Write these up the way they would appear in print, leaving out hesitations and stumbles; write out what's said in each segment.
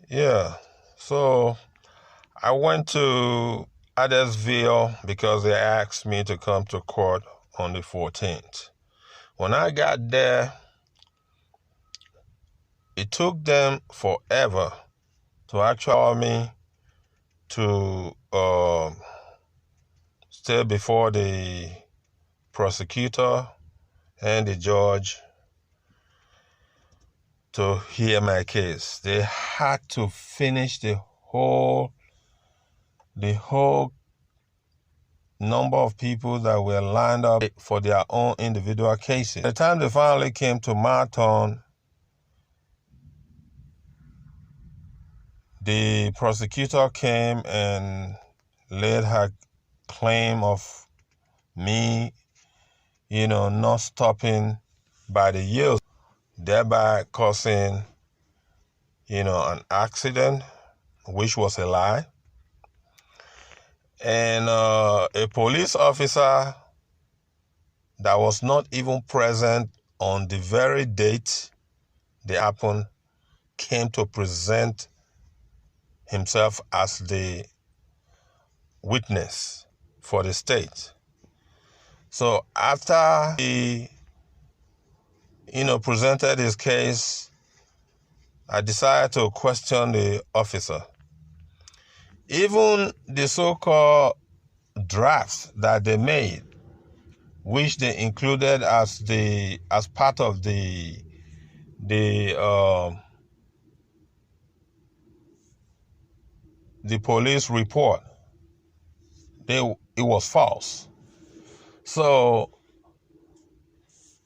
Yeah, so I went to ADAIRSVILLE because they asked me to come to court on the 14th. When I got there, it took them forever to actually allow me to stay before the prosecutor and the judge to hear my case. They had to finish the whole number of people that were lined up for their own individual cases. By the time they finally came to my turn, the prosecutor came and laid her claim of me, not stopping by the yield, thereby causing, an accident, which was a lie. And a police officer that was not even present on the very date they happened came to present himself as the witness for the state. So after he, presented his case, I decided to question the officer. Even the so-called drafts that they made, which they included as part of the police report, it was false. So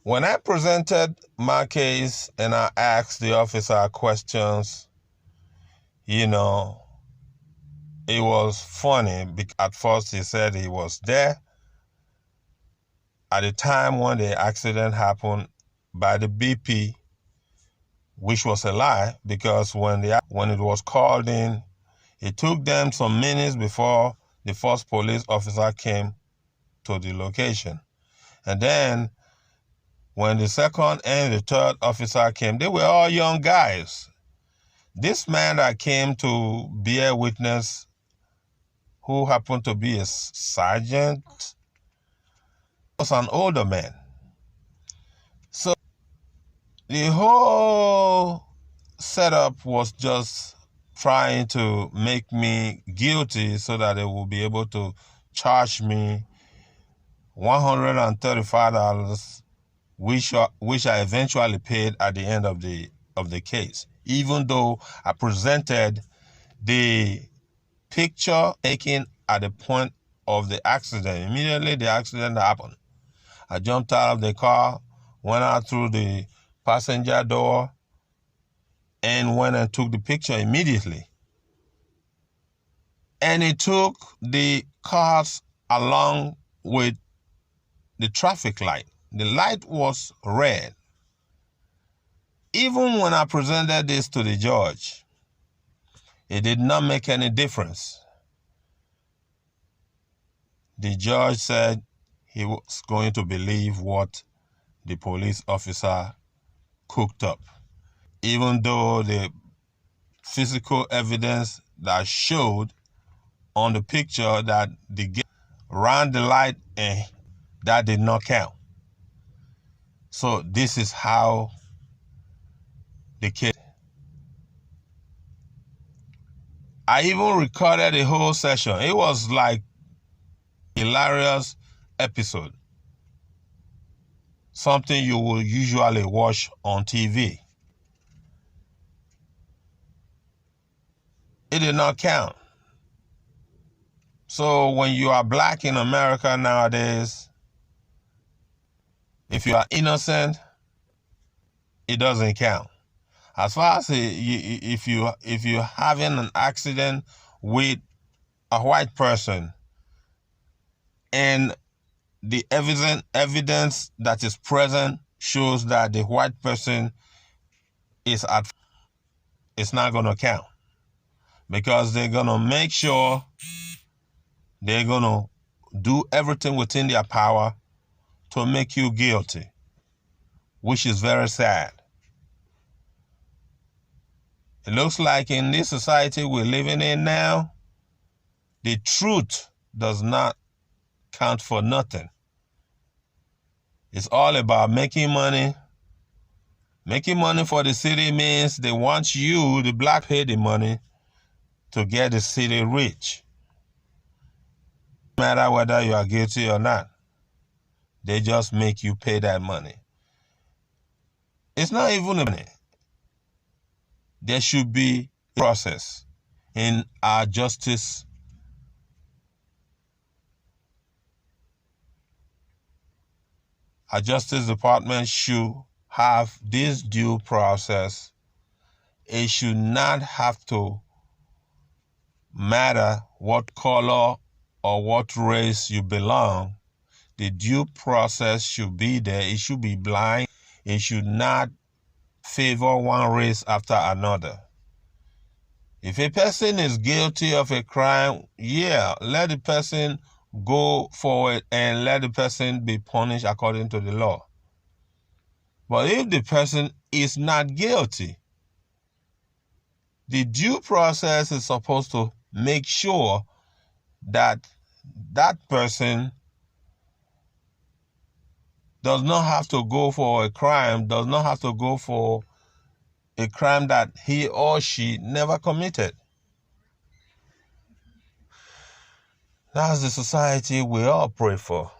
when I presented my case and I asked the officer questions, it was funny. At first he said he was there at the time when the accident happened by the BP, which was a lie, because when it was called in, it took them some minutes before the first police officer came to the location. And then when the second and the third officer came, they were all young guys. This man that came to bear witness, who happened to be a sergeant, was an older man. So the whole setup was just trying to make me guilty so that they will be able to charge me $135, which I eventually paid at the end of the case, even though I presented the picture taken at the point of the accident. Immediately the accident happened, I jumped out of the car, went out through the passenger door, and went and took the picture immediately. And it took the cars along with the traffic light. The light was red. Even when I presented this to the judge, it did not make any difference. The judge said he was going to believe what the police officer cooked up, even though the physical evidence that showed on the picture that the guy ran the light, and that did not count. So this is how the case. I even recorded the whole session. It was like a hilarious episode, something you will usually watch on TV. It did not count. So when you are black in America nowadays, if you are innocent, it doesn't count. As far as if you're having an accident with a white person and the evidence that is present shows that the white person is at fault, it's not going to count, because they're going to make sure they're going to do everything within their power to make you guilty, which is very sad. It looks like in this society we're living in now, the truth does not count for nothing. It's all about making money. Making money for the city means they want you, the black, pay the money to get the city rich. No matter whether you are guilty or not, they just make you pay that money. It's not even money. There should be a process in our justice. Our Justice Department should have this due process. It should not have to matter what color or what race you belong. The due process should be there. It should be blind. It should not favor one race after another. If a person is guilty of a crime, yeah, let the person go forward and let the person be punished according to the law. But if the person is not guilty, the due process is supposed to make sure that that person does not have to go for a crime, does not have to go for a crime that he or she never committed. That's the society we all pray for.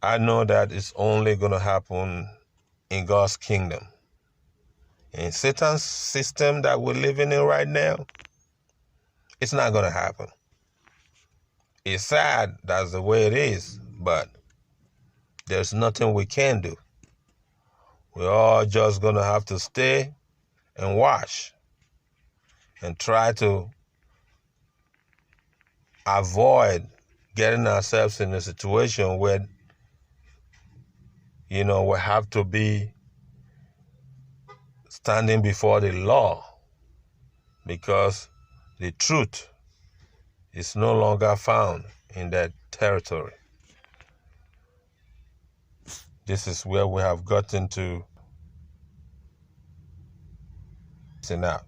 I know that it's only going to happen in God's kingdom. In Satan's system that we're living in right now, it's not going to happen. It's sad, that's the way it is, but there's nothing we can do. We're all just going to have to stay and watch and try to avoid getting ourselves in a situation where, we have to be standing before the law because the truth is no longer found in that territory. This is where we have gotten to. Out.